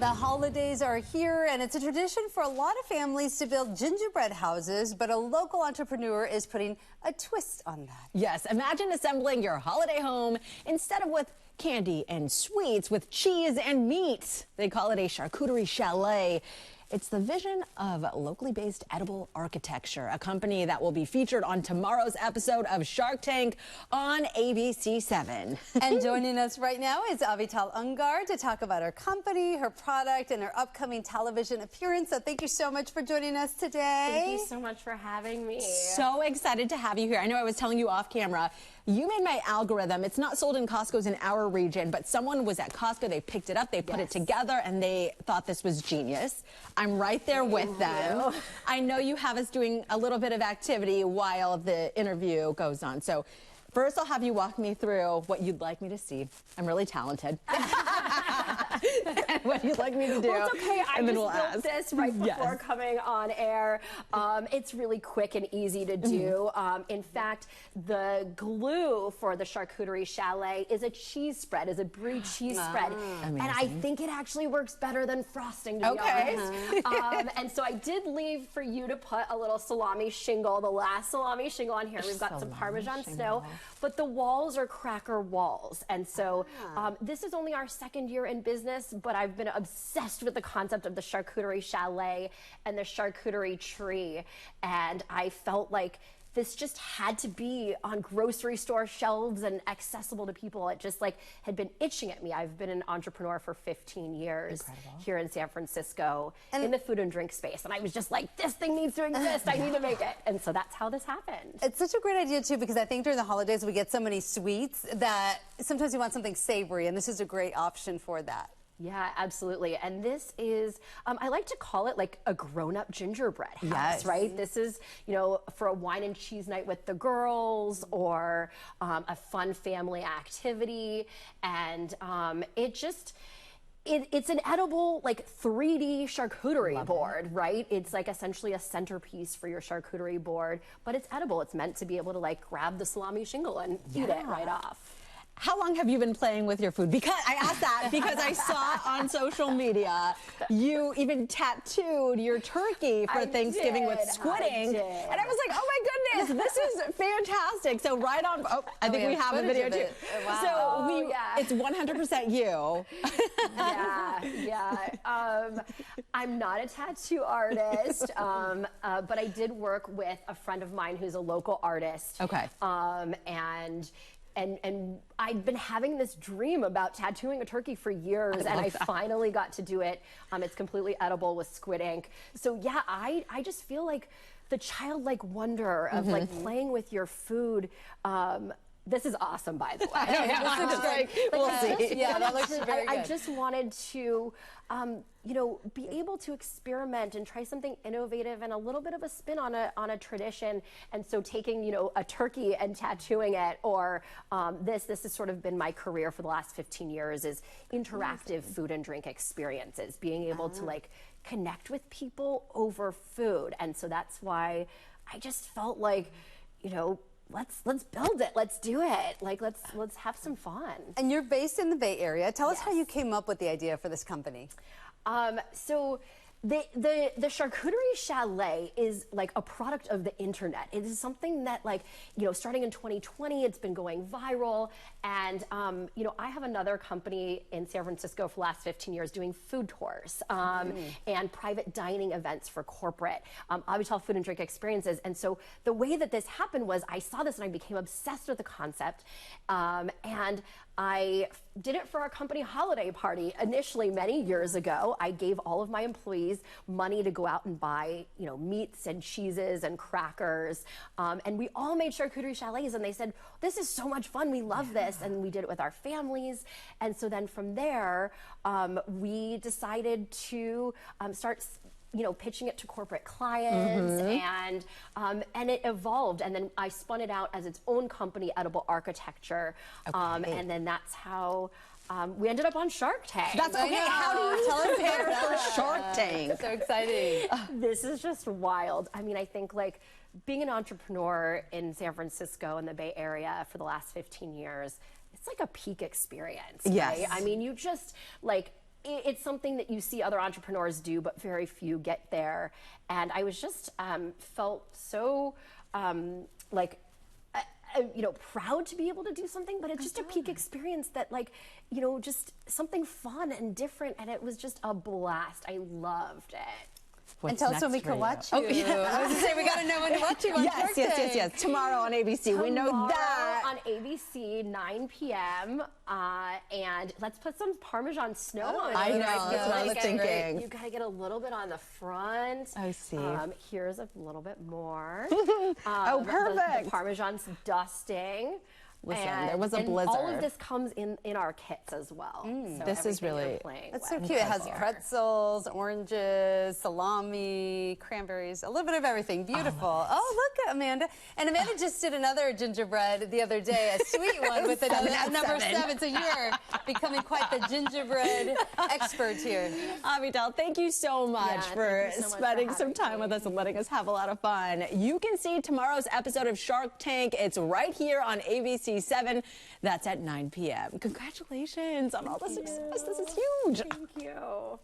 The holidays are here, and it's a tradition for a lot of families to build gingerbread houses, but a local entrepreneur is putting a twist on that. Yes, imagine assembling your holiday home instead of with candy and sweets, with cheese and meat. They call it a charcuterie chalet. It's the vision of locally based edible architecture, a company that will be featured on tomorrow's episode of Shark Tank on ABC7. And joining us right now is Avital Ungar to talk about her company, her product, and her upcoming television appearance. So thank you so much for joining us today. Thank you so much for having me. So excited to have you here. I know I was telling you off camera, you made my algorithm. It's not sold in Costco's in our region, but someone was at Costco, they picked it up, they put it together, and they thought this was genius. I'm right there with them. I know you have us doing a little bit of activity while the interview goes on. So first, I'll have you walk me through what you'd like me to see. I'm really talented. What you'd like me to do. Well, it's okay. I and then just we'll built this right before coming on air. It's really quick and easy to do. In fact, the glue for the charcuterie chalet is a cheese spread, is a brie cheese spread. Amazing. And I think it actually works better than frosting, to be honest. And so I did leave for you to put a little salami shingle, the last salami shingle on here. We've got some Parmesan snow, but the walls are cracker walls. And so this is only our second year in business, but I've been obsessed with the concept of the charcuterie chalet and the charcuterie tree. And I felt like this just had to be on grocery store shelves and accessible to people. It just like had been itching at me. I've been an entrepreneur for 15 years here in San Francisco in the food and drink space. And I was just like, this thing needs to exist. I need to make it. And so that's how this happened. It's such a great idea too, because I think during the holidays we get so many sweets that sometimes you want something savory, and this is a great option for that. Yeah, absolutely. And this is, I like to call it like a grown-up gingerbread house, right? This is, you know, for a wine and cheese night with the girls, or a fun family activity. And it's an edible, like 3D charcuterie board, right? It's like essentially a centerpiece for your charcuterie board, but it's edible. It's meant to be able to like grab the salami shingle and eat it right off. How long have you been playing with your food? Because I asked that because I saw on social media you even tattooed your turkey for Thanksgiving with squid ink. And I was like, oh my goodness, this is fantastic. So right on, I think we have a video too. Wow. So it's 100% you. I'm not a tattoo artist, but I did work with a friend of mine who's a local artist. Okay. And I'd been having this dream about tattooing a turkey for years, and I finally got to do it. It's completely edible with squid ink. So yeah, I just feel like the childlike wonder of like playing with your food. This is awesome, by the way. We'll see. Yeah, that looks very good. I just wanted to, you know, be able to experiment and try something innovative and a little bit of a spin on a tradition. And so taking, you know, a turkey and tattooing it, or this has sort of been my career for the last 15 years, is interactive food and drink experiences, being able to like connect with people over food. And so that's why I just felt like, you know, let's build it. Let's do it. Like, let's have some fun. And you're based in the Bay Area. Tell us how you came up with the idea for this company. So the charcuterie chalet is like a product of the internet. It is something that, like, you know, starting in 2020, it's been going viral. And, you know, I have another company in San Francisco for the last 15 years doing food tours and private dining events for corporate, Avital Food and Drink Experiences. And so the way that this happened was I saw this and I became obsessed with the concept. And I did it for our company holiday party initially many years ago. I gave all of my employees money to go out and buy, you know, meats and cheeses and crackers. And we all made charcuterie chalets, and they said, this is so much fun. We love this. And we did it with our families. And so then from there, we decided to start, you know, pitching it to corporate clients, and it evolved. And then I spun it out as its own company, Edible Architecture. And then that's how we ended up on Shark Tank. That's okay. How do you tell us about for Shark Tank? So exciting. This is just wild. I mean, I think like being an entrepreneur in San Francisco and the Bay Area for the last 15 years, it's like a peak experience. Yes. Right? I mean, you just like it's something that you see other entrepreneurs do, but very few get there. And I was just felt so like, you know, proud to be able to do something, but it's just a peak experience that, like, you know, just something fun and different, and it was just a blast. I loved it. And tell us when we can watch you. Oh, yeah. I was going to say, we got to know when to watch you on Shark Tank. Yes. Tomorrow on ABC. We know that. On ABC, 9 p.m. And let's put some Parmesan snow on it. I know, that's what I was thinking. You got to get a little bit on the front. I see. Here's a little bit more. Oh, perfect. The Parmesan's dusting. Listen, and, there was a blizzard. All of this comes in our kits as well. So this is really, that's so cute. It has pretzels, oranges, salami, cranberries, a little bit of everything. Beautiful. Oh, look, Amanda. And Amanda just did another gingerbread the other day, a sweet one with another number 7. So you're becoming quite the gingerbread expert here. Avital, thank you so much for spending some time with us and letting us have a lot of fun. You can see tomorrow's episode of Shark Tank. It's right here on ABC7. That's at 9 p.m. Congratulations on all the success. This is huge. Thank you.